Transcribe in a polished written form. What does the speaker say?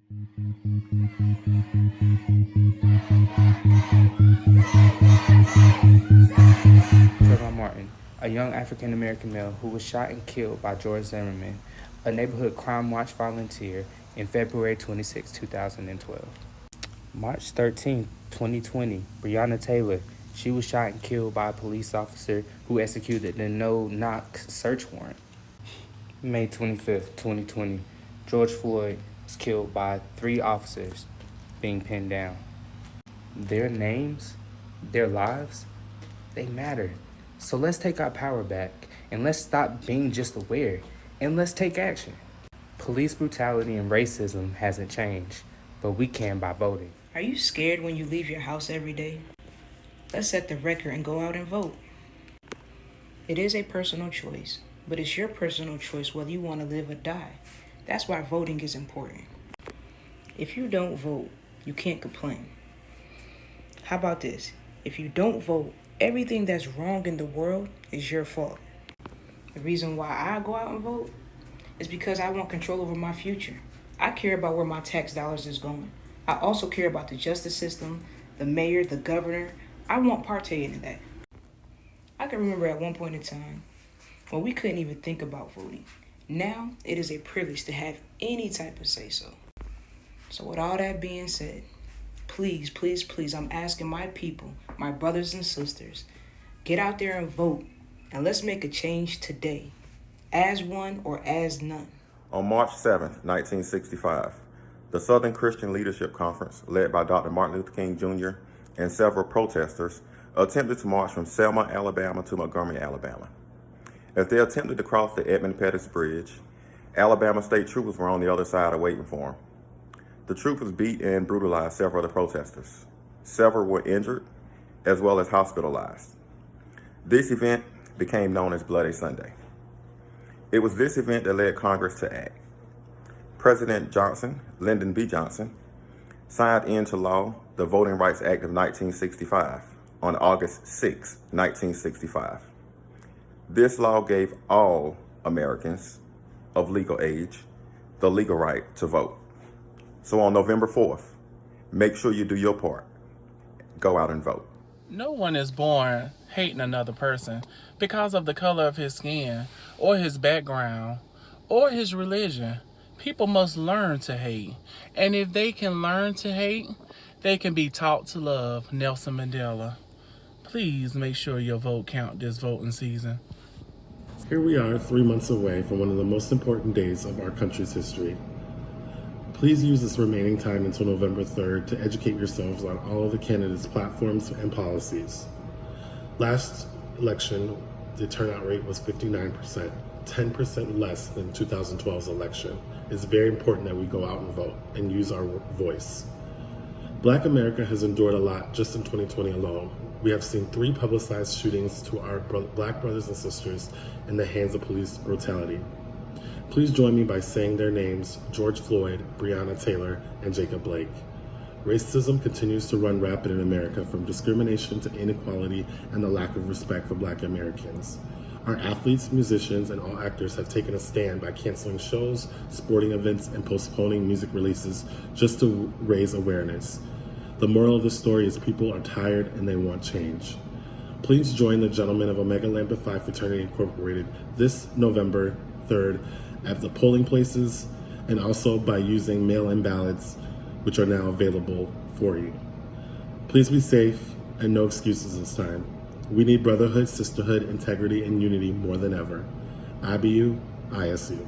Trayvon Martin, a young African-American male who was shot and killed by George Zimmerman, a neighborhood crime watch volunteer, in February 26, 2012. March 13, 2020, Breonna Taylor. She was shot and killed by a police officer who executed the no-knock search warrant. May 25th, 2020, George Floyd was killed by 3 officers being pinned down. Their names, their lives, they matter. So let's take our power back and let's stop being just aware and let's take action. Police brutality and racism hasn't changed, but we can by voting. Are you scared when you leave your house every day? Let's set the record and go out and vote. It is a personal choice, but it's your personal choice whether you want to live or die. That's why voting is important. If you don't vote, you can't complain. How about this? If you don't vote, everything that's wrong in the world is your fault. The reason why I go out and vote is because I want control over my future. I care about where my tax dollars is going. I also care about the justice system, the mayor, the governor. I want partay in that. I can remember at one point in time when we couldn't even think about voting. Now it is a privilege to have any type of say-so. So with all that being said, please, please, please, I'm asking my people, my brothers and sisters, get out there and vote, and let's make a change today, as one or as none. On March 7th, 1965, the Southern Christian Leadership Conference, led by Dr. Martin Luther King Jr. and several protesters, attempted to march from Selma, Alabama to Montgomery, Alabama. As they attempted to cross the Edmund Pettus Bridge, Alabama state troopers were on the other side waiting for them. The troopers beat and brutalized several of the protesters. Several were injured, as well as hospitalized. This event became known as Bloody Sunday. It was this event that led Congress to act. President Johnson, Lyndon B. Johnson, signed into law the Voting Rights Act of 1965 on August 6, 1965. This law gave all Americans of legal age the legal right to vote. So on November 4th, make sure you do your part. Go out and vote. No one is born hating another person because of the color of his skin or his background or his religion. People must learn to hate. And if they can learn to hate, they can be taught to love. Nelson Mandela. Please make sure your vote count this voting season. Here we are 3 months away from one of the most important days of our country's history. Please use this remaining time until November 3rd to educate yourselves on all of the candidates' platforms and policies. Last election, the turnout rate was 59%, 10% less than 2012's election. It's very important that we go out and vote and use our voice. Black America has endured a lot just in 2020 alone. We have seen 3 publicized shootings to our Black brothers and sisters in the hands of police brutality. Please join me by saying their names: George Floyd, Breonna Taylor, and Jacob Blake. Racism continues to run rapid in America, from discrimination to inequality and the lack of respect for Black Americans. Our athletes, musicians, and all actors have taken a stand by canceling shows, sporting events, and postponing music releases just to raise awareness. The moral of the story is people are tired and they want change. Please join the Gentlemen of Omega Lambda Phi Fraternity Incorporated this November 3rd at the polling places, and also by using mail-in ballots, which are now available for you. Please be safe and no excuses this time. We need brotherhood, sisterhood, integrity, and unity more than ever. IBU, ISU.